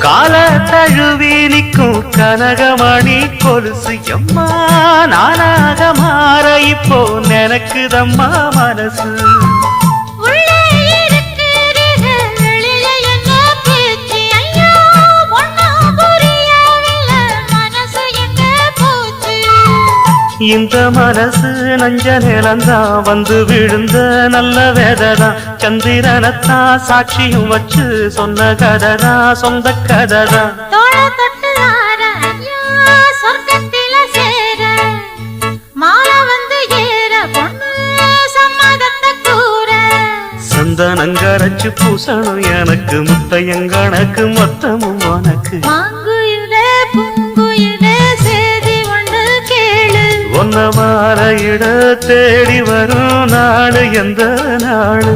கால தழுவி நிற்கும் கனகமணி கொலுசு எம்மா நானாக மாற இப்போ நினைக்குதம்மா மனசு இந்த மனசு நஞ்ச நிலந்தான் வந்து விழுந்த நல்ல வேததான் சந்திரனத்தான் சாட்சியும் வச்சு சொன்ன கததான் சொந்த கததான் சந்தனங்கரைச்சு பூசணும் எனக்கு முத்தையங்கணக்கு மொத்தமும் உனக்கு ஒன்ன மாற இட தேடி வரும் நாடு எந்த நாடு